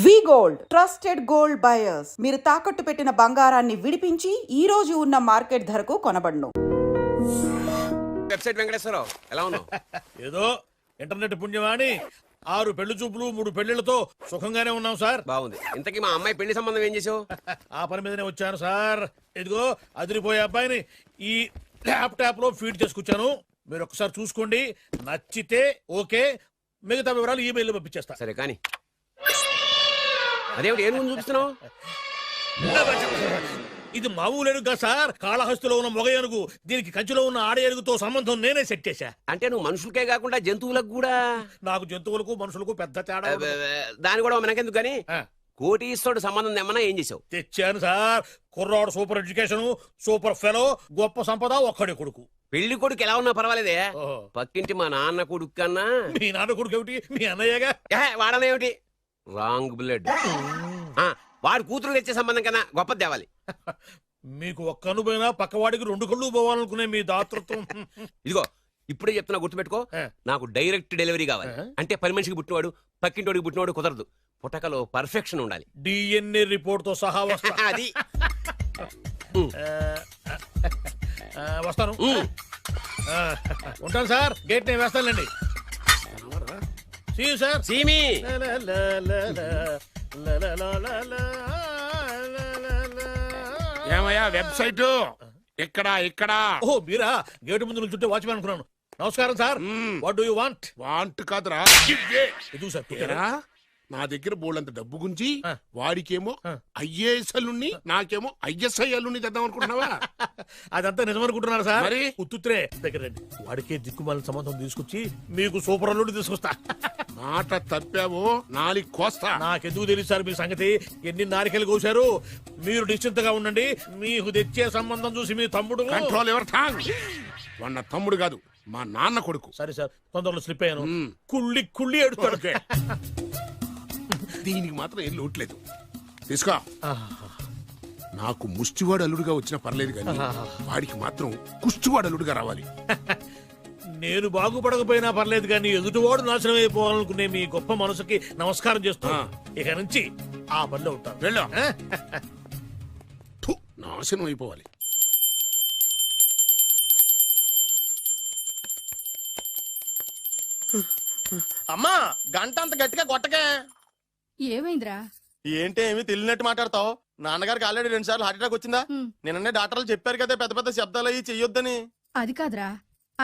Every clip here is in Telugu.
వి గోల్డ్ ట్రస్టెడ్ గోల్డ్ బయర్స్. మీరు తాకట్టు పెట్టిన బంగారాన్ని విడిపించి ఈ రోజు ఉన్న మార్కెట్ ధరకు కొనబడును. వెబ్సైట్ వెంకటేశ్వరరావు ఎలా ఉన్నావు? ఏదో ఇంటర్నెట్ పుణ్యమాని 6 పెళ్లి చూపులు 3 పెళ్లిళ్లతో సుఖంగానే ఉన్నాం సార్. బాగుంది. ఇంతకీ మా అమ్మాయి పెళ్లి సంబంధం ఏం చేసావు? ఆ పని మీదనే వచ్చాను సార్. ఇదిగో అదిరిపోయే అబ్బాయిని ఈ ల్యాప్టాప్ లో ఫీడ్ చేసుకొచ్చాను. మీరు ఒకసారి చూసుకోండి, నచ్చితే ఓకే, మిగతా వివరాలు ఈమెయిల్ పంపించేస్తా. సరే కానీ అదేమిటి ఏం ముందు చూపిస్తున్నావు? ఇది మామూలు ఏనుగు సార్, కాళహస్తిలో ఉన్న మొగ ఏనుగు. దీనికి కంచిలో ఉన్న ఆడ ఏనుగుతో సంబంధం నేనే సెట్ చేశా. అంటే నువ్వు మనుషులకే కాకుండా జంతువులకు కూడా? నాకు జంతువులకు మనుషులకు పెద్ద తేడా దాని కూడా మనకెందుకు కానీ కోటీశ్వరుడు సంబంధం ఏమన్నా ఏం చేసావు? తెచ్చాను సార్. కుర్రాడు సూపర్ ఎడ్యుకేషన్, సూపర్ ఫెలో, గొప్ప సంపద, ఒక్కడే కొడుకు. పెళ్లి కొడుకు ఎలా ఉన్నా పర్వాలేదే, పక్కింటి మా నాన్న కొడుకు కన్నా. మీ నాన్న కొడుకు ఏమిటి, మీ అన్నయ్యగా? వాడనేమిటి, రాంగ్ బ్లడ్. వాడు కూతురు తెచ్చే సంబంధం కన్నా గొప్పది తేవాలి. మీకు ఒక్క అనుభవైనా పక్కవాడికి 2 కళ్ళు పోవాలనుకునే మీ దాతృత్వం. ఇదిగో ఇప్పుడే చెప్తున్నా, గుర్తుపెట్టుకో. నాకు డైరెక్ట్ డెలివరీ కావాలి. అంటే పని మనిషికి పుట్టినవాడు పక్కింటోడికి పుట్టినవాడు కుదరదు. పుట్టకలో పర్ఫెక్షన్ ఉండాలి. డిఎన్ఏ రిపోర్ట్ తో సహా వస్తా. అది వస్తాను. ఉంటాను సార్, గేట్ నేను వేస్తానండి. సార్ సీమి ఏమయ్యా వెబ్సైట్ ఇక్కడ ఇక్కడ? ఓ మీరా, గేటు ముందు నుంచుంటే వాచ్మెన్ అనుకున్నాను. నమస్కారం sir. What do you want? Want కాదురా, ఎదుగు సార్. ఏరా, నా దగ్గర బోళ్ళంత డబ్బు గుంచి వాడికేమో ఐఏఎస్ అల్లుని, నాకేమో ఐఎస్ఐ అల్లుని తెద్దాం అనుకుంటున్నావా? అదంతా నిజమనుకుంటున్నారా సార్? మరి ఉత్తుత్రే దగ్గర రండి. వాడికే దిక్కుమాలిన సంబంధం తీసుకొచ్చి మీకు సూపర్ అల్లుడు తీసుకొస్తా. మాట తప్పావో నాలి కోస్తా. నాకెందుకు తెలియదు సార్ మీ సంగతి. ఎన్ని నారికలు కోశారు. మీరు నిశ్చింతగా ఉండండి. మీకు తెచ్చే సంబంధం చూసి మీ తమ్ముడు. కంట్రోల్ ఎవర్ థాంగ్. వాడు నా తమ్ముడు కాదు, మా నాన్న కొడుకు. సరే సార్, తొందరలో స్లిప్ అయ్యాను. కుళ్ళి కుళ్ళి ఏడుస్తాడు. దీనికి మాత్రం ఏం లోట్లేదు. తీసుకో. నాకు ముష్టివాడు అల్లుడుగా వచ్చినా పర్లేదు కానీ వాడికి మాత్రం కుష్టివాడు అల్లుడుగా రావాలి. నేను బాగుపడకపోయినా పర్లేదు కానీ ఎదుటివాడు నాశనం అయిపోవాలనుకునే మీ గొప్ప మనసుకి నమస్కారం చేస్తా. ఇక నుంచి ఆ పనిలో ఉంటాను. వెళ్ళా, నాశనం అయిపోవాలి. అమ్మా, గంట అంత గట్టిగా కొట్టకే. ఏమైందిరా? ఏంటి ఏమి తెలియనట్టు మాట్లాడతావు? నాన్నగారికి ఆల్రెడీ 2 సార్లు హార్ట్ అటాక్ వచ్చిందా? నిన్ననే డాక్టర్లు చెప్పారు కదా పెద్ద పెద్ద శబ్దాలు అయ్యి చెయ్యొద్దని. అది కాదురా,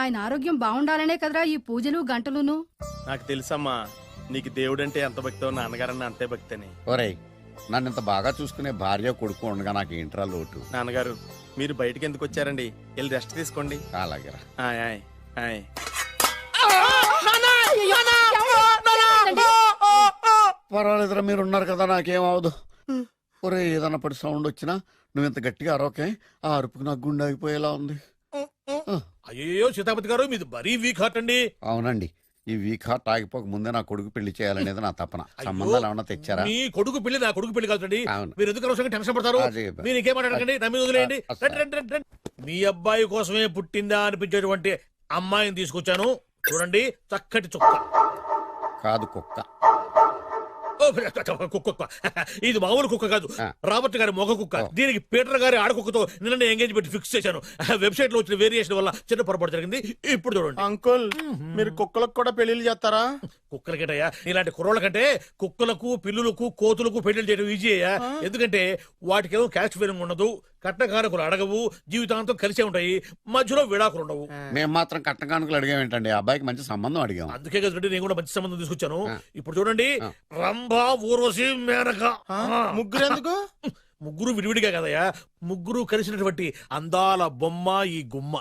ఆయన ఆరోగ్యం బాగుండాలనే కదరా ఈ పూజలు గంటలును. నాకు తెలుసమ్మా, నీకు దేవుడంటే ఎంత భక్తో నాన్నగారన్న అంతే భక్తి అని. ఒరేయ్, నన్ను ఇంత బాగా చూసుకునే భార్య కొడుకు ఉండగా నాకు ఏంట్రా లోటు? నాన్నగారు, మీరు బయటికి ఎందుకు వచ్చారండి? వెళ్ళి రెస్ట్ తీసుకోండి. అలాగేరా. ఆయ్ ఆయ్ ఆయ్. పర్వాలేదురా, మీరు ఉన్నారు కదా, నాకేం అవదు. ఒరే, ఏదన్నా పడి సౌండ్ వచ్చినా నువ్వు ఇంత గట్టిగా అరవకే. ఆ అరుపుకు నాకు గుండె ఆగిపోయేలా ఉంది. అయ్యో సీతాపతి గారు, మీది మరీ వీక్ హార్ట్ అండి. అవునండి, ఈ వీక్ హార్ట్ ఆగిపోక ముందే నా కొడుకు పెళ్లి చేయాలనేది నా తపన. సంబంధాలు ఏమన్నా తెచ్చారా? మీ కొడుకు పెళ్లి నా కొడుకు పెళ్లి కాదండి. అవును. మీరు ఎందుకు అవసరంగా టెన్షన్ పడతారు? మీరు ఇంకేం మాట్లాడకండి, నా మీద వదిలేయండి. మీ అబ్బాయి కోసమే పుట్టిందా అనిపించేటువంటి అమ్మాయిని తీసుకొచ్చాను. చూడండి, చక్కటి చుక్క. కాదు, కుక్క. కుక్క. ఇది మామూలు కుక్క కాదు, రాబర్ట్ గారి మొగ కుక్క. దీనికి పీటర్ గారి ఆడకుక్కతో నిన్న ఎంగేజ్మెంట్ ఫిక్స్ చేశాను. వెబ్సైట్ లో వచ్చిన వేరియేషన్ వల్ల చిన్న పొరపాటు జరిగింది. ఇప్పుడు చూడండి. అంకుల్, మీరు కుక్కలకు కూడా పెళ్లిళ్ళు చేస్తారా? కుక్కలకేటయ్యా, ఇలాంటి కుర్రోళ్ళ కంటే కుక్కలకు, పిల్లులకు, కోతులకు పెళ్లిళ్ళు చేయడం ఈజీ అయ్యా. ఎందుకంటే వాటికేమో క్యాస్ట్ ఫీలింగ్ ఉండదు, కట్నకానుకలు అడగవు, జీవితాంతం కలిసే ఉంటాయి, మధ్యలో విడాకులు ఉండవు. మేము మాత్రం కట్న కానుకలు అడిగామేంటండి? అబ్బాయికి మంచి సంబంధం అడిగాం. అందుకే కదండి నేను కూడా మంచి సంబంధం తీసుకొచ్చాను. ఇప్పుడు చూడండి, రంభా, ఊర్వశి, మేనక. ముగ్గురు ఎందుకు? ముగ్గురు విడివిడిగా కదయ్యా, ముగ్గురు కలిసినటువంటి అందాల బొమ్మ ఈ గుమ్మ.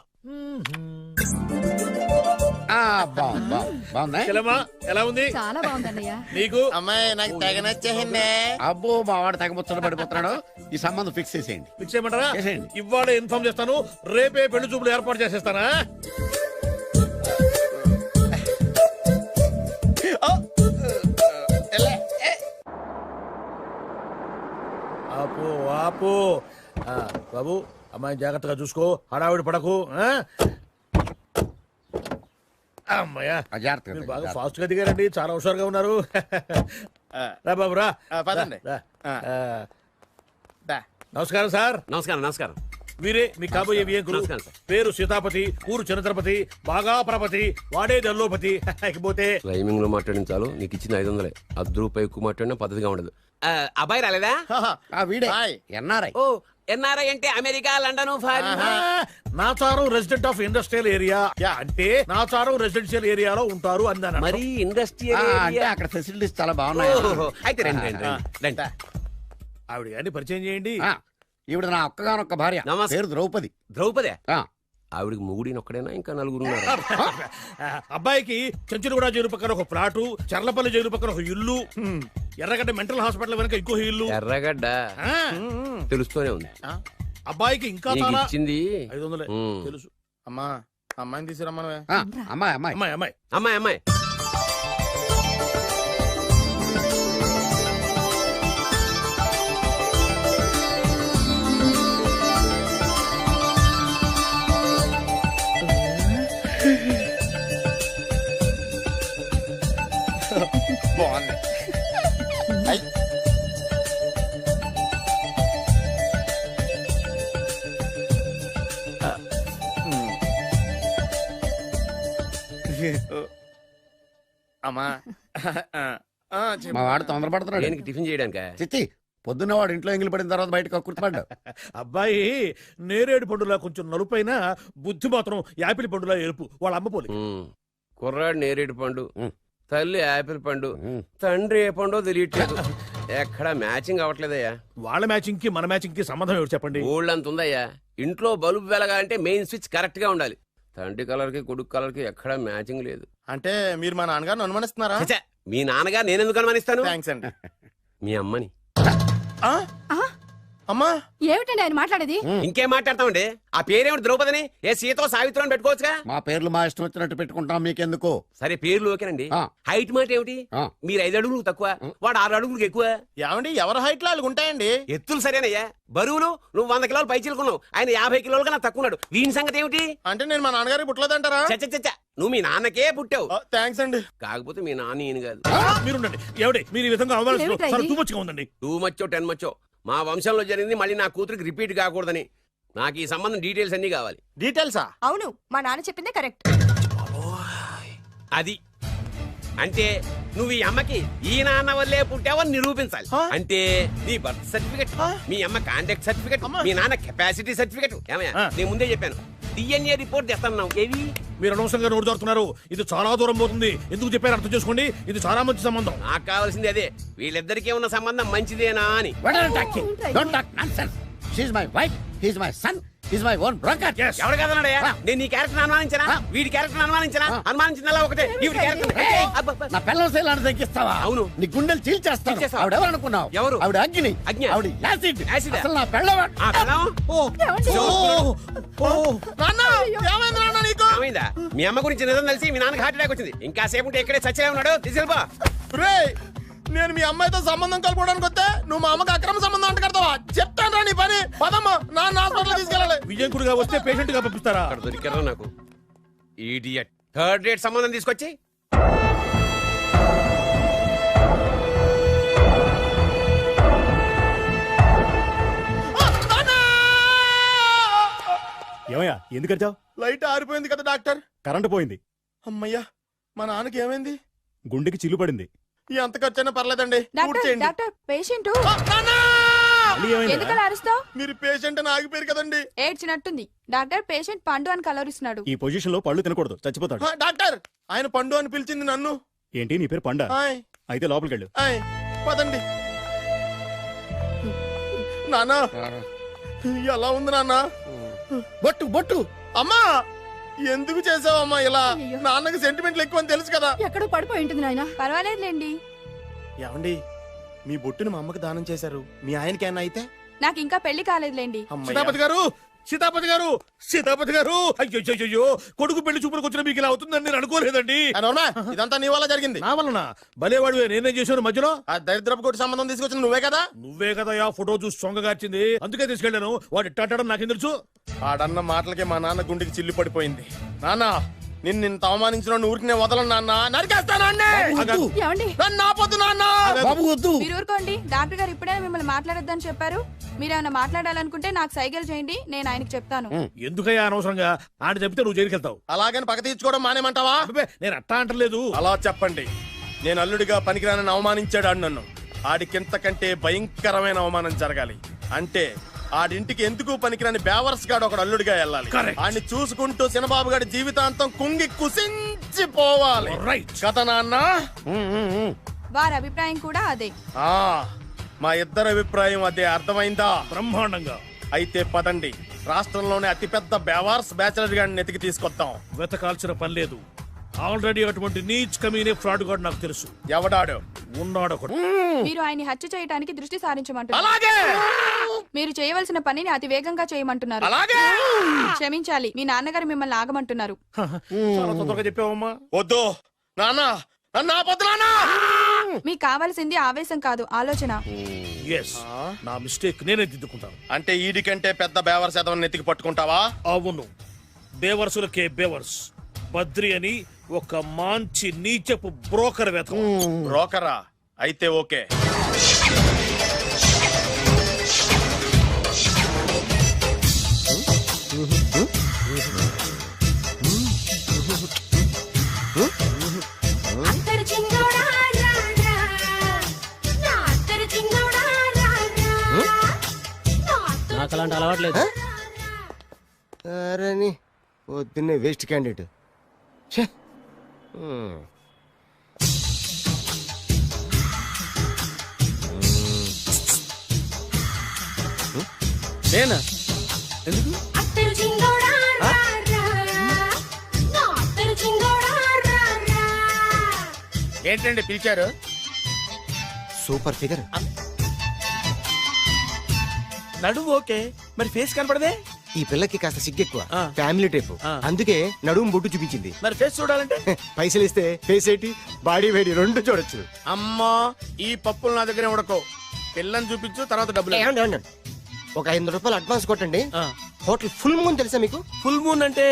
ఎలా ఉంది? చాలా బాగుందన్నయ్య. నీకు? అమ్మాయి నాకు తెగ నచ్చేసిందే. అబ్బో, మా వాడు తెగముచ్చట పడిపోతున్నాడు. ఈ సంబంధం ఫిక్స్ చేసేయండి. ఫిక్స్ చేయమంటారా? చేసేయండి. ఇవాళ ఇన్ఫార్మ్ చేస్తాను, రేపే పెళ్లి చూపులు ఏర్పాటు చేసేస్తానా? ఆపు ఆపు. బాబు, అమ్మాయి జాగ్రత్తగా చూసుకో, హడావిడి పడకు. అమ్మాయ్యా, బాగా ఫాస్ట్ గా దిగారండి, చాలా హుషారుగా ఉన్నారు. రా బాబు రా. పదండి. రా. దా. నమస్కారం సార్. నమస్కారం నమస్కారం. వీరే మీ కాబోయే వియంకులు. నమస్కారం సార్. పేరు సీతాపతి, ఊరు చంద్రపతి, బాగా ప్రపతి, వాడే దల్లోపతి. ఇకపోతే రైమింగ్ లో మాట్లాడిన చాలు, నీకు ఇచ్చిన 500. ₹10 ఎక్కువ మాట్లాడినా పద్ధతిగా ఉండదు. అబ్బాయి రాలేదా? ఆ వీడే హాయ్. ఎన్ఆర్ఐ. ఓ ఎన్ఆర్ఐ అంటే America, London, foreign. Nacharam resident of industrial area. అంటే నాచారం రెసిడెన్షియల్ ఏరియాలో ఉంటారు అందాను. మరి ఇండస్ట్రియల్ అంటే అక్కడ ఫెసిలిటీస్ చాలా బాగున్నాయి. అయితే రండి రండి రండి రండి. ఆవిడ గారిని పరిచయం చేయండి. ఈవిడ నా ఒక్కగానొక్క భార్య. నమస్తే. పేరు ద్రౌపది. ద్రౌపదే ఆ, ఆవిడికి మొగుడిని ఒక్కడైనా ఇంకా నలుగురు అబ్బాయికి చెంచులగూడ జైలు పక్కన ఒక ప్లాటు, చర్లపల్లి జైలు పక్కన ఒక ఇల్లు, ఎర్రగడ్డ మెంటల్ హాస్పిటల్ వెనక ఇంకో ఇల్లు. ఎర్రగడ్డ ఆ, తెలుస్తూనే ఉంది. అబ్బాయికి ఇంకా నీకు చాలా ఇచ్చింది 500 ఉమ్. తెలుసు. అమ్మా అమ్మాయిని తీసుకురమ్మనవే. ఆ, అమ్మాయి అమ్మాయి. అమ్మాయి అమ్మాయి అమ్మాయి అమ్మాయి. బాగుంది. ఐ. అమ్మా మా వాడు తొందరపడుతున్నాడు. దేనికి టిఫిన్ చేయడానిక? చిచ్చి పొద్దున్న వాడు ఇంట్లో ఎంగిలి పడిన తర్వాత బయటకు కుర్తుపడ్డాడు. అబ్బాయి నేరేడు పండులా కొంచెం నలుపైన, బుద్ధి మాత్రం యాపిల్ పండులా ఎరుపు. వాళ్ళ అమ్మ పోలి. కుర్రాడు నేరేడు పండు, ఉమ్. తల్లి యాపిల్ పండు, ఉమ్. తండ్రి ఏ పండో తెలియట్లేదు. ఎక్కడ మ్యాచింగ్ అవ్వట్లేదయ్యా. వాళ్ళ మ్యాచింగ్ కి మన మ్యాచింగ్ కి సంబంధం ఏమిటి చెప్పండి. ఊళ్ళంత ఉందయ్యా. ఇంట్లో బల్బు వెలగాలంటే మెయిన్ స్విచ్ కరెక్ట్ గా ఉండాలి. తండ్రి కలర్ కి కొడుకు కలర్ కి ఎక్కడ మ్యాచింగ్ లేదు. అంటే మీరు మా నాన్నగారిని అనుమానిస్తున్నారా? ఛ, మీ నాన్నగారు నేనెందుకు అనుమానిస్తాను? థ్యాంక్స్ అండి. మీ అమ్మని. ఆ? అమ్మా ఏమిటండి ఆయన మాట్లాడేది? ఇంకేం మాట్లాడతామండి? ఆ పేరేమిటి ద్రౌపదిని? ఏ సీతో సావిత్రం అని పెట్టుకోవచ్చుగా. మా పేర్లు మా ఇష్టం వచ్చినట్టు పెట్టుకుంటాం, మీకెందుకు? సరే పేర్లు ఓకేనండి. ఆ. హైట్ మాట ఏమిటి? ఆ. మీరు 5 అడుగులు తక్కువ, వాడు 6 అడుగులకు ఎక్కువ. ఏమండి ఎవరి హైట్ లో వాళ్ళకి ఉంటాయండి. ఎత్తులు సరేనయ్యా. బరువులు నువ్వు 100 కిలోలు పై చిలుకున్నావు, ఆయన 50 కిలోలు కన్నా తక్కువ ఉన్నాడు. వీని సంగతి ఏమిటి? అంటే నేను మా నాన్నగారికి పుట్టలేదంటారా? చచ్చ నువ్వు మీ నాన్నకే పుట్టావు. థ్యాంక్స్ అండి. కాకపోతే మీ నాన్న ఈయన కాదు. మీరుండండి. ఎవడే మీరు ఈ విధంగా అవమానిస్తున్నారు? ఏమిటా చాలా ఇది? too much గా ఉందండి. 2 మచ్చో 10 మచ్చో మా వంశంలో జరిగింది మళ్ళీ నా కూతురికి రిపీట్ కాకూడదని నాకు ఈ సంబంధం డీటెయిల్స్ అన్ని కావాలి. డీటెయిల్సా? అవును మా నాన్న చెప్పిందే కరెక్ట్. అది అంటే నువ్వు ఈ అమ్మకి ఈ నాన్న వల్లే పుట్టావని నిరూపించాలి. అంటే నీ బర్త్ సర్టిఫికెట్, మీ అమ్మ కాంటాక్ట్ సర్టిఫికెట్, మీ నాన్న కెపాసిటీ సర్టిఫికెట్. ఏమయ్యా నేను ముందే చెప్పాను DNA రిపోర్ట్ తెస్తాను. ఏవి మీరు అనవసరంగా నోరు జారుతున్నారు. ఇది చాలా దూరం పోతుంది. ఎందుకు చెప్పారు అర్థం చేసుకోండి. ఇది చాలా మంచి సంబంధం. నాకు కావాల్సింది అదే, వీళ్ళిద్దరికీ ఉన్న సంబంధం మంచిదేనా అని. What are you talking? Don't talk nonsense. She's my wife, he's my son, he's my own brother. Yes. ఎవరు కదన్నాడయ్యా? నేను నీ క్యారెక్టర్ అనుమానించనా? వీడి క్యారెక్టర్ అనుమానించనా? అనుమానించిందల్లా ఒకటే. వీడి క్యారెక్టర్ నా పిల్లల శైలాన్ని తగ్గిస్తావా? అవును. నీ గుండెలు చీల్చేస్తాను. చీల్చేస్తావా? ఆవిడ ఎవరు అనుకున్నావు? ఎవరు? ఆవిడ అగ్ని. అగ్ని. ఆవిడ యాసిడ్. యాసిడా? అసలు నా పిల్లవాడు. ఆ పిల్లం? నాన్న ఏమైంది నాన్న నీకు? ఏమైందా? మీ అమ్మ గురించి నిజం తెలిసి మీ నాన్నకి హార్ట్ అటాక్ వచ్చింది. ఇంకా సేపు ఉంటే ఇక్కడే చచ్చే ఉన్నాడు. తీసుకెళ్ళిపో. రేయ్, నేను మీ అమ్మాయితో సంబంధం కలుపుకోవడానికి వస్తే నువ్వు మా అమ్మకి అక్రమ సంబంధం అంట కడతావా? చెప్తాను రా నీ పని. పదమ్మా నాన్న హాస్పిటల్ తీసుకెళ్ళాలి. విజయంకుడిగా వస్తే పేషెంట్ గా పంపిస్తారా? అక్కడ దొరికారా నాకు ఈడియట్. 3rd రేట్ సంబంధం తీసుకొచ్చి ఏమయ్యా ఎందుకు వచ్చావు? లైట్ ఆరిపోయింది కదా డాక్టర్. కరెంటు పోయింది. అమ్మయ్యా మా నాన్నకి ఏమైంది? గుండెకి చిల్లు పడింది. ఎంత ఖర్చైనా పర్లేదండి. పూర్తి చేయండి. డాక్టర్ పేషెంట్ ఆ, నాన్న! మళ్ళీ ఏమైంది? ఎందుకలా అరుస్తావు? మీరు పేషెంట్ అని ఆగిపోయారు కదండి. ఏడ్చినట్టుంది. డాక్టర్ పేషెంట్ పండు అని కలవరిస్తున్నాడు. ఈ పొజిషన్ లో పళ్ళు తినకూడదు, చచ్చిపోతాడు. ఆ, డాక్టర్ ఆయన పండు అని పిలిచింది నన్ను. ఏంటి నీ పేరు పండ? ఆయ్, అయితే లోపలికి వెళ్ళు. ఆయ్, పదండి. నాన్న ఎలా ఉంది నాన్న? బొట్టు బొట్టు. అమ్మా ఎందుకు చేసావమ్మా ఇలా? అయ్యో. నాన్నకి సెంటిమెంట్లు ఎక్కువ అని తెలుసు కదా. ఎక్కడో పడిపోయి ఉంటుంది నాయన. పర్వాలేదులేండి. ఏమండి మీ బొట్టుని మా అమ్మకి దానం చేశారు, మీ ఆయనకి ఏమన్నా అయితే? నాకు ఇంకా పెళ్లి కాలేదులేండి. అమ్మయ్య. సీతాపతి గారు, సీతాపతి గారు, సీతాపతి గారు. అయ్యో కొడుకు పెళ్లి చూపులకు వచ్చిన మీకు ఇలా అవుతుందని నేను అనుకోలేదండి. ఆ, నోర్మా, ఇదంతా నీ వల్ల జరిగింది. నా వలన భలేవాడు. నేనేం చేశాను మధ్యలో? ఆ దరిద్రపు కొట్టి సంబంధం తీసుకొచ్చిన నువ్వే కదా. నువ్వే కదా ఆ ఫోటో చూసి సొంగగార్చింది. అందుకే తీసుకెళ్ళాను. వాడు ఇట్టాడడం నాకేం తెలుసు? ఆడన్న మాటలకే మా నాన్న గుండెకి చిల్లు పడిపోయింది. నాన్న నిన్ను అవమానించిన ఊరికి వదలను నాన్న, నరికేస్తాను అన్నే. ఏమండి నన్ను ఆపొద్దు నాన్న. బాబు వద్దు. మీరు ఊరుకోండి. డాక్టర్ గారు ఇప్పుడే మిమ్మల్ని మాట్లాడొద్దని చెప్పారు. మీరేమైనా మాట్లాడాలనుకుంటే నాకు సైగలు చేయండి, నేను ఆయనకి చెప్తాను. ఎందుకయ్యా అనవసరంగా ఆయన చెప్తే నువ్వు జైలుకి వెళ్తావు. అలాగని పక్క తీర్చుకోవడం మానేమంటావా? అబ్బే, నేను అట్టా అంటలేదు. అలా చెప్పండి. నేను అల్లుడిగా పనికిరానని అవమానించాడు ఆడు నన్ను. ఆడికింతకంటే భయంకరమైన అవమానం జరగాలి. అంటే ఆడింటికి ఎందుకు పనికిరాని బేవర్స్ గాడు ఒకడు అల్లుడిగా వెళ్ళాలి. Correct. ఆడిని చూసుకుంటూ చిన్నబాబు గారి జీవితాంతం కుంగి కుసించిపోవాలి. Right. కథ నాన్న. వారి అభిప్రాయం కూడా అదే. ఆ, మా ఇద్దరి అభిప్రాయం అదే. అర్థమైందా? బ్రహ్మాండంగా. అయితే పదండి, రాష్ట్రంలోనే అతిపెద్ద బేవార్స్ బ్యాచిలర్ గాడిని ఎతికి తీసుకొద్దాం. వెతకాల్సిన పని లేదు. ఆల్రెడీ అటువంటి నీచ్ కమీనే ఫ్రాడ్ గాడు నాకు తెలుసు. ఎవడాడు? ఉన్నాడు ఒకడు. మీరు ఆయన్ని హత్య చేయడానికి దృష్టి సారించమంటున్నారు. అలాగే మీరు చేయవలసిన పనిని అతి వేగంగా చేయమంటున్నారు. అలాగే. క్షమించాలి, మీ నాన్నగారు మిమ్మల్ని ఆగమంటున్నారు. చాలా తొందరగా చెప్పావమ్మా. వద్దు నాన్న, నన్ను ఆపొద్దు నాన్న. మీకు కావాల్సింది ఆవేశం కాదు, ఆలోచన. ఎస్, నా మిస్టేక్ నేనే దిద్దుకుంటాను. అంటే ఈడికంటే పెద్ద బేవర్స్ ఎదవని ఎతికి పట్టుకుంటావా? అవును, బేవర్సులకే బేవర్స్. బద్రి అని ఒక మంచి నీచపు బ్రోకర్ వెతకం. బ్రోకరా? అయితే ఓకే. నాకు అలాంటి అలవాట్లేదు. అరే పొద్దున్నే వేస్ట్ క్యాండిడేట్. నేనా? ఎందుకు? ఏంటండి పిలిచారు? Super figure. నడువు ఓకే, మరి ఫేస్ కనపడదే. ఈ పిల్లకి కాస్త సిగ్గెక్కువ, ఫ్యామిలీ టైప్. అందుకే నడుము బొట్టు చూపించింది. మరి ఫేస్ చూడాలంటే పైసలు ఇస్తే ఫేస్ ఏంటి, బాడీ వేడి రెండు చూడొచ్చు. అమ్మా, ఈ పప్పులు నా దగ్గర ఉడకో. పిల్లని చూపించు, తర్వాత డబ్బులు. ఏమండి, ఏమండి, ఒక 500 రూపాయలు అడ్వాన్స్ కొట్టండి. హోటల్ ఫుల్ మూన్ తెలుసా మీకు? ఫుల్ మూన్ అంటే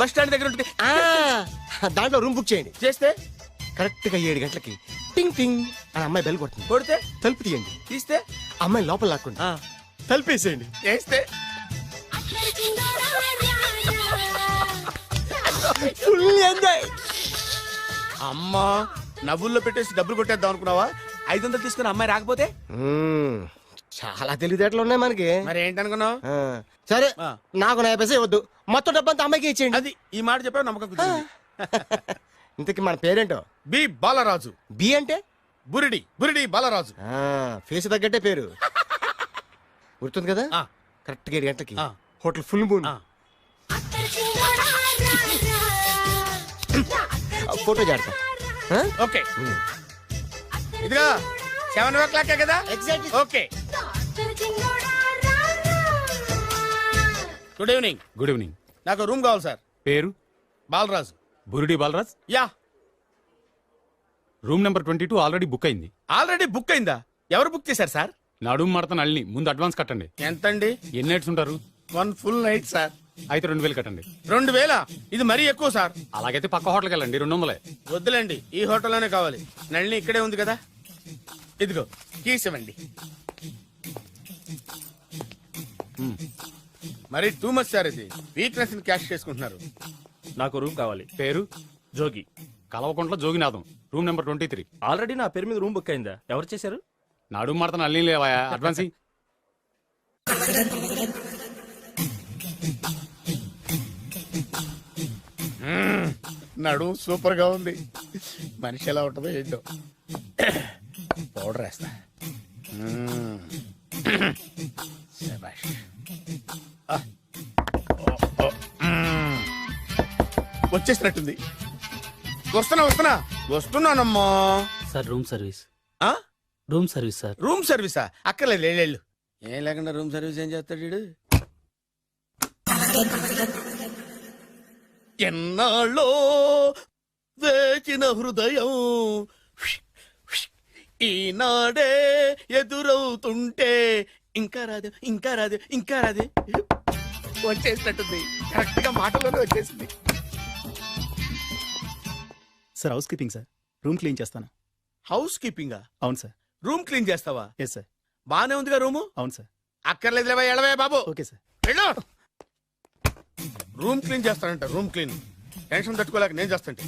బస్ స్టాండ్ దగ్గర ఉంటుంది. దాంట్లో రూమ్ బుక్ చేయండి. చేస్తే కరెక్ట్ గా 7 గంటలకి టింగ్ టింగ్ అని అమ్మాయి బెల్ కొడుతుంది. కొడితే తలుపు తీయండి. తీస్తే అమ్మాయి లోపల లాక్కుండి తలుపేసేయండి. చేస్తే ఫుల్ ఎంజాయ్. అమ్మా, నవ్వుల్లో పెట్టేసి డబ్బులు కొట్టేద్దాం అనుకున్నావా? 500 తీసుకుని అమ్మాయి రాకపోతే? చాలా తెలివితేటలు ఉన్నాయి మనకి. మరి ఏంటనుకున్నావు? సరే, నాకు 50 పైసలు వద్దు, మొత్తం డబ్బంతా అమ్మాయికి ఇచ్చేయండి. అది ఈ మాట చెప్పావు, నమ్మకం కుదిరింది. ఇంతకి మన పేరేంటో? బి బాలరాజు. బి అంటే బురిడి, బురిడి బాలరాజు. ఫేస్ తగ్గట్టే పేరు గుర్తుంది కదా. కరెక్ట్ గా 7 గంటలకి హోటల్ ఫుల్ మూన్. ఫోటో చేడతా. ఓకే, ఇదిగా 7:00 కదా. Exactly. Okay. Good evening. Good evening. నాకు రూమ్ కావాలి సార్. పేరు? Balaraju. Burudi Balaraj. Yeah. Room number 22 already book అయింది. ఆల్రెడీ బుక్ అయిందా? ఎవరు బుక్ చేశారు సార్? నడుము మడత నల్లి. ముందు అడ్వాన్స్ కట్టండి. ఎంతండి? ఎన్ని నైట్స్ ఉంటారు? 1 ఫుల్ నైట్ సార్. అయితే 2000 కట్టండి. 2000? ఇది మరీ ఎక్కువ సార్. అలాగైతే పక్క హోటల్కి వెళ్ళండి, 200. వద్దులేండి, ఈ హోటల్లోనే కావాలి. నళిని ఇక్కడే ఉంది కదా. ఇదిగో కీస్ ఇవ్వండి. మరి టూ మచ్ సార్, ఇది వీక్నెస్ ని క్యాష్ చేసుకుంటున్నారు. నాకు రూమ్ కావాలి. పేరు? Jogi. Kalavakuntla Joginatham. Room number 23. Already నా పేరు మీద రూమ్ బుక్ అయిందా? ఎవరు చేశారు? నడుము మడత నల్లి లేవా? అడ్వాన్స్ ఇయ్యి. నడు సూపర్ గా ఉంది. మనిషి ఎలా ఉంటుందో ఏంటో. పౌడర్ వేస్తా. శభాష్. వచ్చేసినట్టుంది. వస్తున్నానమ్మా. Sir room service. ఆ? Room service sir. రూమ్ సర్వీసా? అక్కర్లేదు, లేళ్ళు. ఏం లేకుండా రూమ్ సర్వీస్ ఏం చేస్తాడు వీడు? ఎన్నాళ్ళో వేచిన హృదయం ఈనాడే ఎదురవుతుంటే ఇంకా రాదు, ఇంకా రాదు, ఇంకా రాదు. వచ్చేసినట్టుంది. కరెక్ట్ గా మాటలోనే వచ్చేసింది. Sir house keeping sir. Room clean చేస్తాను. హౌస్ కీపింగా? అవును సార్. రూమ్ క్లీన్ చేస్తావా? Yes sir. బానే ఉందిగా రూము? అవును సార్. అక్కర్లేదులేవా, ఎడవే బాబు. Okay sir. వెళ్ళు. రూమ్ క్లీన్ చేస్తానంట. రూమ్ క్లీన్ టెన్షన్ తట్టుకోలేక నేను చేస్తాంటే.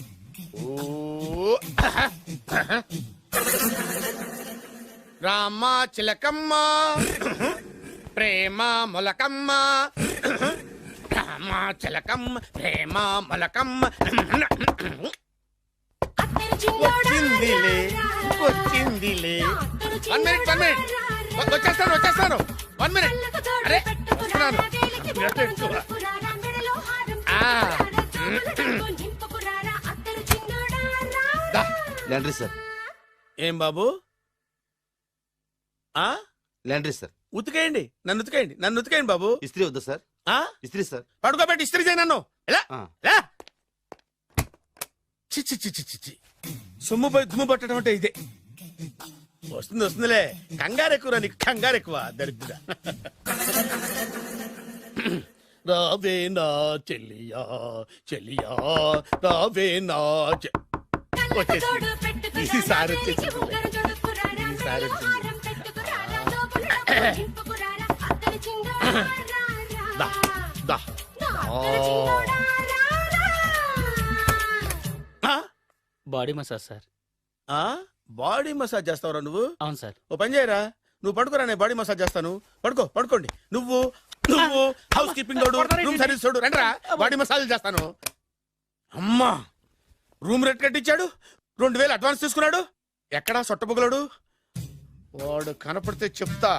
ఓ రామ చిలకమ్మ ప్రేమ మొలకమ్మ, రామ చిలకమ్మ ప్రేమ మొలకమ్మ. వచ్చిందిలే వచ్చిందిలే. 1 minute 1 minute. వచ్చేస్తాను 1 minute. అరే వస్తున్నాను. Laundry sir. ఏం బాబు? Laundry sir. ఉతికేయండి, నన్ను ఉతికేయండి బాబు. ఇస్త్రీ వద్దా సార్? ఇస్త్రీ సార్. పడుకోబెట్టి ఇస్త్రీ చేయి నన్ను. ఎలా ఎలా? చి చి చి చి చి చి. సొమ్ము పోయి దుమ్ము పట్టడం అంటే ఇదే. వస్తుందిలే. కంగారు ఎక్కువ, నీకు కంగారు ఎక్కువ దరిద్ర. రావే నా చెల్లియా చెల్లియా రావే నా ఈసారి body massage sir. Body massage చేస్తావురా నువ్వు? అవును సార్. ఓ పని చేయరా, నువ్వు పడుకోరా, నేను బాడీ మసాజ్ చేస్తాను. పడుకోండి. నువ్వు హౌస్ కీపింగ్ తోడు, రూమ్ సర్వీస్ తోడు, రండిరా బాడీ మసాజ్ చేస్తాను. అమ్మా, రూమ్ రేట్ కట్టించాడు, 2000 అడ్వాన్స్ తీసుకున్నాడు. ఎక్కడా సొట్టబుగలాడు? వాడు కనపడితే చెప్తా,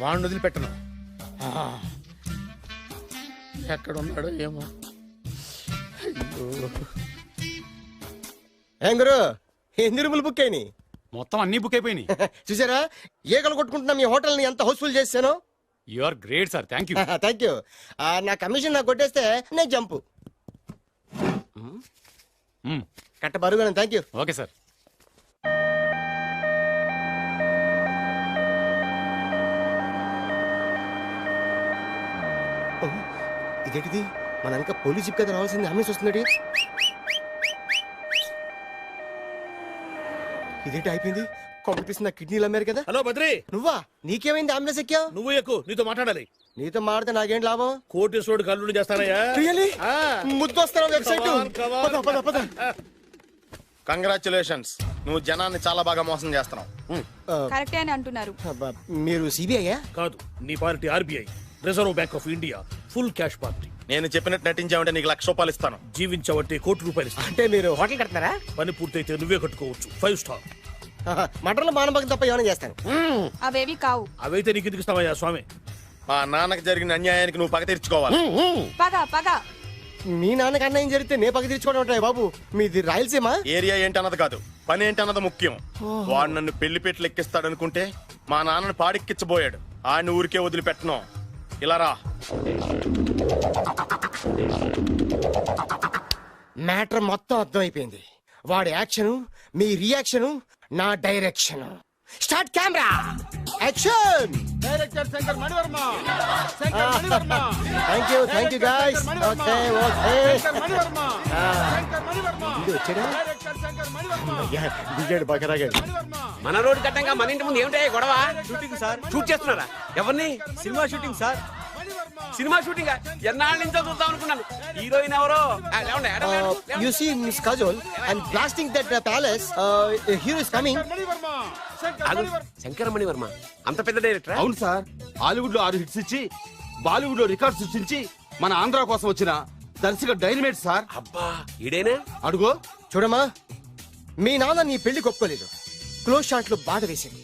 వాడిని వదిలిపెట్టను. ఎక్కడున్నాడు ఏమో. ఏం గురు, ఎన్ని రూములు బుక్ అయినాయి? మొత్తం అన్ని బుక్ అయిపోయినాయి. చూసారా ఏగలు కొట్టుకుంటున్నా మీ హోటల్ ని ఎంత హౌస్ఫుల్ చేశాను. You are great sir. Thank you. Thank you. నా కమిషన్ నాకు కొట్టేస్తే నేను జంపు కట్ట బరుగాను. Thank you. Okay sir. ఇదేంటిది, మన వెనక పోలీస్ జిప్ కదా రావాల్సింది, అంబులెన్స్ వస్తుంది. ఇదేంటి అయిపోయింది? కాంపిటీషన్ నా కిడ్నీలు అమ్మారు కదా. హలో బద్రి, నువ్వా? నీకేమైంది? అంబులెన్స్ ఎక్కావు? నువ్వు ఎక్కువ, నీతో మాట్లాడాలి. నీతో మాడితే నాకేంటి లాభం? కోటేశ్వరుడు కల్లుడు చేస్తానయ్యా. ముద్దు వస్తాను వెబ్సైట్. కంగ్రాచులేషన్స్, నువ్వు జనాన్ని చాలా బాగా మోసం చేస్తున్నావు. కరెక్టే అని అంటున్నారు. మీరు సిబిఐయా? కాదు, నీ party RBI, reserve bank of India, full cash party. నేను చెప్పినట్టు నటించావంటే నీకు ₹1,00,000 ఇస్తాను. జీవించావంటే ₹1,00,00,000 ఇస్తాను. అంటే మీరు హోటల్ కడతారా? పని పూర్తయితే నువ్వే కట్టుకోవచ్చు 5 స్టార్. మటన్లో మానభంగం తప్ప ఏమైనా చేస్తాను. అవేవి కావు. అవైతే నీకు ఎందుకు ఇస్తావయ్యా స్వామి? మా నాన్నకి జరిగిన అన్యాయానికి నువ్వు పగ తీర్చుకోవాలి. పగ మీ నాన్నకి అన్యాయం జరిగితే నే పగ తీర్చుకోవడం ఉంటాయి బాబు. మీది రాయలసీమ. ఏరియా ఏంటన్నది కాదు, పని ఏంటన్నది ముఖ్యం. వాడు నన్ను పెళ్లి పెట్లు ఎక్కిస్తాడనుకుంటే మా నాన్నని పాడెక్కించబోయాడు. ఆయన ఊరికే వదిలిపెట్టను. ఇలా రా. మ్యాటర్ మొత్తం అర్థమైపోయింది. వాడి యాక్షన్, మీ రియాక్షన్, నా direction. Start camera, action. Director Shankar Mani Varma. Thank you guys. Okay దిగాడు బాగా రాగాడు. మన రోడ్డు కట్టంగా మన ఇంటి ముందు ఏమిటాయి గొడవ? Shooting sir. షూట్ చేస్తున్నారా? ఎవరిని? Cinema shooting sir. Cinema shooting ఎన్నాళ్ళ నుంచో చూద్దాం అనుకున్నాను. హీరోయిన్ ఎవరో? You see Miss Kajol, I'm blasting that palace. Hero is coming. Shankara Mani Varma అంత పెద్ద డైరెక్టర్? అవును సార్. హాలీవుడ్ లో 6 హిట్స్ ఇచ్చి బాలీవుడ్ లో రికార్డ్ సృష్టించి మన ఆంధ్ర కోసం వచ్చిన దర్శక డైనమేట్ సార్. అబ్బా, ఈడేనా? అడుగో. చూడమ్మా, మీ నాన్న నీ పెళ్లి ఒప్పుకోలేదు. క్లోజ్ షాట్ లో బాధ వేసింది,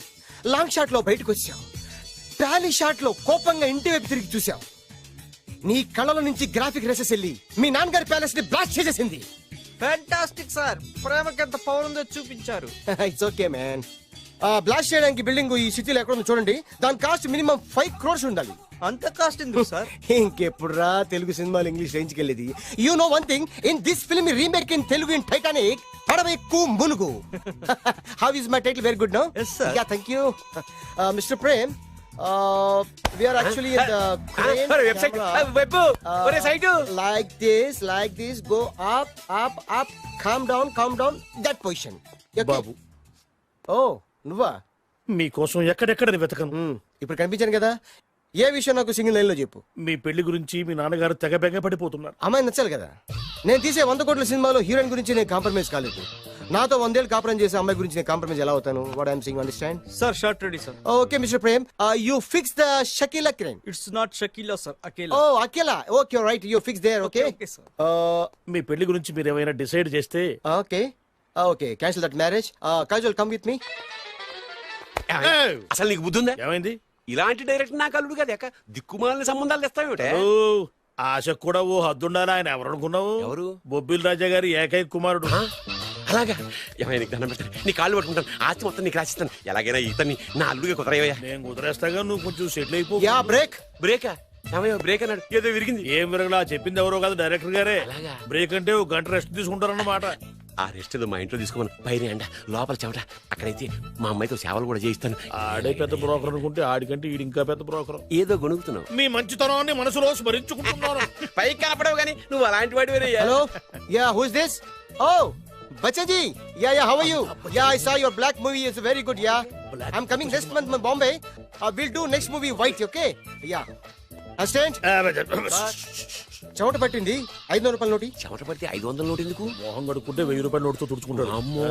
లాంగ్ షాట్ లో బయటకు వచ్చావు, టాలీ షాట్ లో కోపంగా ఇంటి వైపు తిరిగి చూసావు. నీ కళ్ళలో నుంచి గ్రాఫిక్ రెసెస్ వెళ్ళి మీ నాన్నగారి ప్యాలెస్ ని బ్లాస్ట్ చేసేసింది. ఫ్యాంటాస్టిక్ సార్, ప్రేమకి ఎంత పవర్ ఉందో చూపించారు. It's okay man. బ్లాస్ట్ చేయడానికి బిల్డింగ్ ఈ సిటీలో ఎక్కడ ఉందో చూడండి. దాని కాస్ట్ మినిమం 5 crores ఉండాలి. అంత కాస్ట్ ఎందుకు సార్? ఇంకెప్పుడు రా తెలుగు సినిమాలు ఇంగ్లీష్ రేంజ్కి వెళ్ళేది. You know one thing, in this film remake in Telugu in Titanic, పడవెక్కు మునుగు. How is my title? Very good no. Yes, sir. Yeah, thank you. Mister Prem, We are actually in the crane website camera. Web ఒరే site Like this, go up, up, up, calm down, that position. Okay? Babu Oh, నువ్వా? మీకోసం ఎక్కడెక్కడ వెతకను. ఇప్పుడు కనిపించాను కదా, ఏ విషయం నాకు సింగిల్ లైన్ లో చెప్పు. మీ పెళ్లి గురించి మీ నాన్నగారు తెగ బెంగ పడిపోతున్నారు. అమ్మాయి నచ్చాలి కదా. నేను తీసే 100 కోట్ల సినిమాలో హీరోయిన్ గురించి నేను కాంప్రమైజ్ కాలేదు. నాతో 100 ఏళ్ళు కాపురం చేసే అమ్మాయి గురించి నేను కాంప్రమైజ్ ఎలా అవుతాను? What I'm saying, understand? Sir shirt ready sir. Okay mister Prem, you fix the Shakeela crime. It's not Shakeela sir, Akela. Oh Akela, okay right, you fix there. Okay okay sir. మీ పెళ్లి గురించి మీరు ఏమైనా డిసైడ్ చేస్తే okay cancel that marriage. Kajal come with me. అసలు నీకు బుద్ధి ఉందా? ఏమైంది? ఇలాంటి డైరెక్ట్ నాకు అల్లుడు కదా ఎక్క దిక్కుమాలిన సంబంధాలు తెస్తావేమిటే? ఆశకు కూడా ఓ హద్దుండాలి. ఆయన ఎవరు అనుకున్నావు? ఎవరు? బొబ్బిల్ రాజా గారి ఏకైక కుమారుడు. అలాగా ఏమైనా నీకు దండం పెడతాను, నీ కాళ్ళు పట్టుకుంటాను, ఆస్తి మొత్తం నీకు రాసిస్తాను. ఎలాగైనా ఇతన్ని నా అల్లుడిగా కుదరయ్యా. నేను కుదిరేస్తాగా, నువ్వు కొంచెం సెటిల్ అయిపో. Yeah break. బ్రేకా? ఏమయ్యా బ్రేక్ అన్నాడు, ఏదో విరిగింది. ఏం విరగలా, చెప్పింది ఎవరో కాదు, డైరెక్టర్ గారే. అలాగా? బ్రేక్ అంటే ఒక గంట రెస్ట్ తీసుకుంటారన్నమాట. ఆ రెస్ట్ ఏదో మా ఇంట్లో తీసుకోమను. పైన అంట లోపల చెమట. అక్కడైతే మా అమ్మాయితో సేవలు కూడా చేయిస్తాను. ఆడే పెద్ద బ్రోకర్ అనుకుంటే ఆడికంటే ఈడు ఇంకా పెద్ద బ్రోకర్. ఏదో గొణుగుతున్నావు. మీ మంచితనాన్ని మనసులో స్మరించుకుంటున్నాను. పైకి కనపడవు కానీ నువ్వు అలాంటి వాడి వేరే. Hello, ya who is this? Oh Bachchan ji, ya how are you? Ya I saw your Black movie is very good. Ya I am coming next month Bombay. Will do next movie white. Okay ya assistant. చెమట పట్టింది, 500 రూపాయల నోటి. చెమట పడితే 500 నోటు ఎందుకు? మోహం కడుక్కుంటే 1000 రూపాయల నోటుతో తుడుచుకుంటాడు. అమ్మో,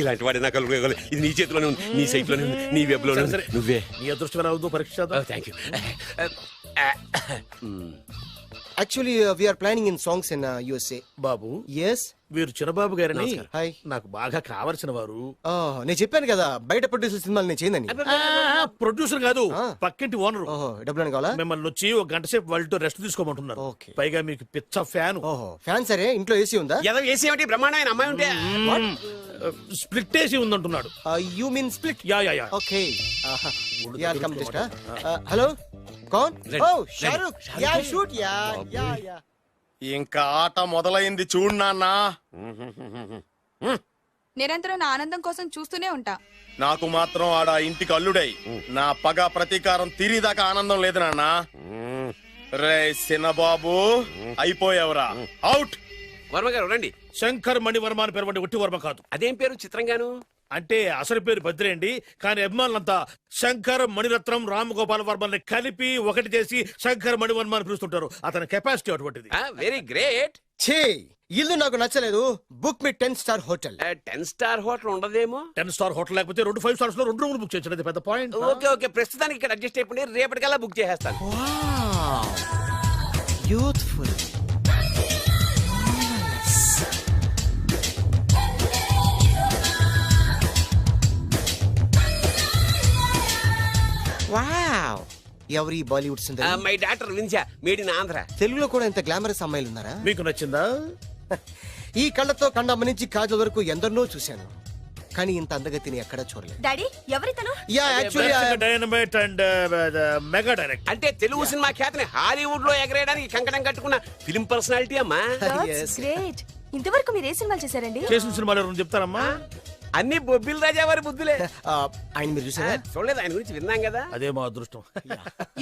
ఇలాంటి వాడి నాకు అల్లుడు. ఇది నీ చేతిలోనే ఉంది, నీ సైట్ లోనే ఉంది, నీ వెబ్ లోనే ఉంది. నువ్వే. నీ అదృష్టం ఎలా ఉందో పరీక్ష. Thank you. Actually we are planning in songs in USA. బాబు, ఎస్. వీరు చిన్నబాబు గారిని హాయ్. నాకు బాగా కావలసిన వారు. నేను చెప్పాను కదా బయట ప్రొడ్యూసర్ సినిమాలు నేను చేయదని. ప్రొడ్యూసర్ కాదు, పక్కింటి ఓనరు. డబ్బులు కావాలా? మిమ్మల్ని వచ్చి ఒక గంట సేపు వాళ్ళతో రెస్ట్ తీసుకోమంటున్నారు. పైగా మీకు పిచ్చ ఫ్యాన్. ఫ్యాన్ సరే, ఇంట్లో ఏసీ ఉందా? ఏదో ఏసీ ఏమిటి, బ్రహ్మాండమైన అమ్మాయి ఉంటే. స్ప్లిట్ ఏసీ ఉందంటున్నాడు. You mean split? Yeah yeah yeah. Okay yeah come just. Hello కౌన్? Oh Shahrukh. Yeah shoot. Yeah yeah yeah. ఇంకా ఆట మొదలైంది చూడు నాన్న. నిరంతరం నా ఆనందం కోసం చూస్తూనే ఉంటా. నాకు మాత్రం ఆడ ఇంటికి అల్లుడై నా పగ ప్రతీకారం తీరిదాకా ఆనందం లేదు నాన్న. రే సినబాబు, అయిపోయావురా, అవుట్. వర్మ గారు రండి. శంకర్ మణివర్మ అని పేరు, ఒట్టి వర్మ కాదు. అదేం పేరు చిత్రంగాను? అంటే అసలు పేరు భద్రేండి, కానీ అభిమానులంతా శంకర్ మణిరత్నం రామగోపాల్ వర్మని కలిపి ఒకటి చేసి శంకర్ మణివర్మ అని పిలుస్తుంటారు. అతని కెపాసిటీ అటువంటిది. Very great. ఛీ, ఇల్లు నాకు నచ్చలేదు. బుక్ మీ 10 స్టార్ హోటల్. 10 స్టార్ హోటల్ ఉండదేమో. 10 స్టార్ హోటల్ లేకపోతే 2 5 స్టార్స్ లో 2 రూములు బుక్ చేయొచ్చు. అది పెద్ద పాయింట్. ఓకే ఓకే, ప్రస్తుతానికి ఇక్కడ అడ్జస్ట్ అయిపోయి రేపటికల్లా బుక్ చేసేస్తాను. యూత్ఫుల్. వావ్, ఎవరి బాలీవుడ్ సుందరి? My doctor Vinsa, made in Andhra. తెలుగులో కూడా ఇంత గ్లామరస్ అమ్మాయిలు ఉన్నారా? మీకు నచ్చిందా? ఈ కళ్ళతో కండమ్మ నుంచి కాజల్ వరకు ఎందరినో చూశాను, కానీ ఇంత అందగతిని ఎక్కడా చూడలేదు. డాడీ ఎవరితను? Yeah actually dynamite and mega direct. అంటే తెలుగు సినిమా ఖ్యాతిని హాలీవుడ్ లో ఎగరేయడానికి కంకణం కట్టుకున్న ఫిలిం పర్సనాలిటీ అమ్మా. గ్రేట్. ఇంతవరకు మీరు ఏ సినిమాలు చేశారండి? చేసిన సినిమాలు ఎవరు చెప్తారమ్మా? అన్ని బొబ్బిల్ రాజా వారి బుద్ధులే. ఆయన మీరు చూసారా? చూడలేదు, ఆయన గురించి విన్నాం కదా. అదే మా అదృష్టం.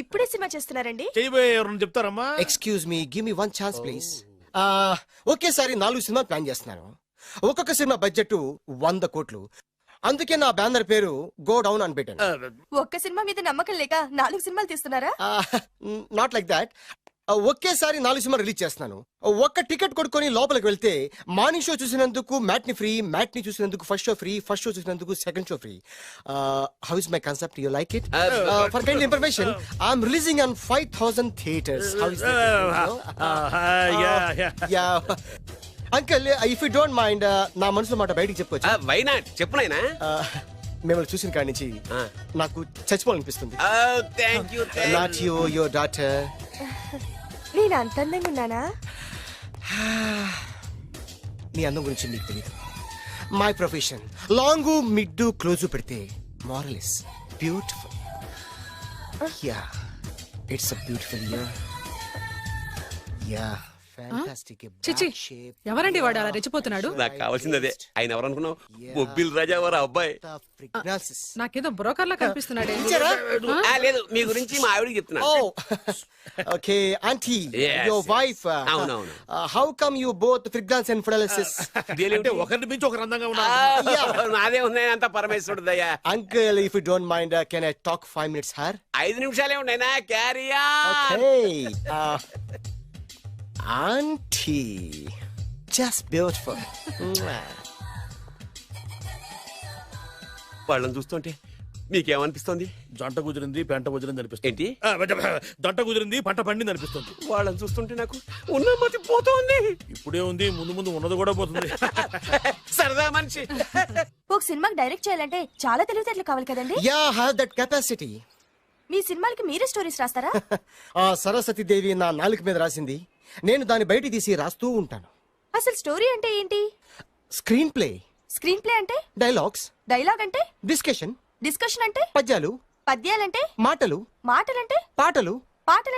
ఇప్పుడే సినిమా చేస్తున్నారండి? చేయబోయే ఎవరు చెప్తారమ్మా? Excuse me, give me 1 chance please. ఒకేసారి 4 సినిమాలు ప్లాన్ చేస్తున్నాను. ఒక్కొక్క సినిమా బడ్జెట్ 100 కోట్లు. అందుకే నా బ్యానర్ పేరు గో డౌన్ అని పెట్టాను. ఒక్క సినిమా మీద నమ్మకం లేక 4 సినిమాలు తీస్తున్నారా? Not like that. ఒకేసారి 4 సినిమా రిలీజ్ చేస్తున్నాను. ఒక్క టికెట్ కొనుక్కొని లోపలికి వెళ్తే మార్నింగ్ షో చూసినందుకు మ్యాట్ని ఫ్రీ, మ్యాట్ని చూసినందుకు first show free, first show చూసినందుకు second show free. How is my concept? You like it? For kind information, I'm releasing on 5000 theatres. How is that? Uncle, if you don't mind, నా మనసులో మాట బయటికి చెప్పుకోవచ్చు? వై నాట్, చెప్పు నాయనా. మిమ్మల్ని చూసిన కాడి నుంచి నాకు చచ్చిపోవాలనిపిస్తుంది. Thank you. Not you, your daughter. నేను అంత అందంగా ఉన్నానా? నీ అందం గురించి నీకు తెలియదు. My profession long mid close పెడితే moral is beautiful. Yeah, it's a beautiful year. Yeah. చిచి ఎవరండి వాడు అలా రెచ్చిపోతున్నాడు? నాకు కావాల్సింది అదే. ఆయన ఎవరు అనుకున్నావు? బొబ్బిల్ రాజా వారు అబ్బాయి. నాకేదో బ్రోకర్ లా కనిపిస్తున్నాడే. లేదు, మీ గురించి మా ఆవిడకి చెప్తున్నా. Okay aunty, Yes, your yes. Wife. అవునవును. How come you both fragrance and fidelities? అంటే ఒకరిని మించి ఒకరు అందంగా ఉన్నారు. నాదే ఉన్నాయి అంత పరమేశ్వరుడు దయ్యా. Uncle, if you don't mind, can I talk 5 minutes her? 5 నిమిషాలే ఉన్నాయినా, క్యారియా. Aunty, just beautiful. వాళ్ళని చూస్తుంటే మీకేమనిపిస్తుంది? జంట కుదిరింది పెంట కుదిరింది అనిపిస్తుంది. ఏంటి? జంట కుదిరింది పంట పండింది అనిపిస్తుంది. వాళ్ళని చూస్తుంటే నాకు ఉన్న మతి పోతుంది. ఇప్పుడే ఉంది, ముందు ముందు ఉన్నది కూడా పోతుంది. సరదా మనిషి. ఒక సినిమాకి డైరెక్ట్ చేయాలంటే చాలా తెలివితేటలు కావాలి కదండి. Yeah, have that capacity. మీ సినిమాలకి మీరే స్టోరీస్ రాస్తారా? ఆ సరస్వతి దేవి నా నాలుక మీద రాసింది, నేను దాన్ని బయట తీసి రాస్తూ ఉంటాను. అసలు స్టోరీ అంటే ఏంటి? Screen play. స్క్రీన్ ప్లే అంటే? డైలాగ్స్. డైలాగ్ అంటే? డిస్కషన్. డిస్కషన్ అంటే? పద్యాలు. పద్యాలంటే? మాటలు. మాటలంటే? పాటలు. పాటలు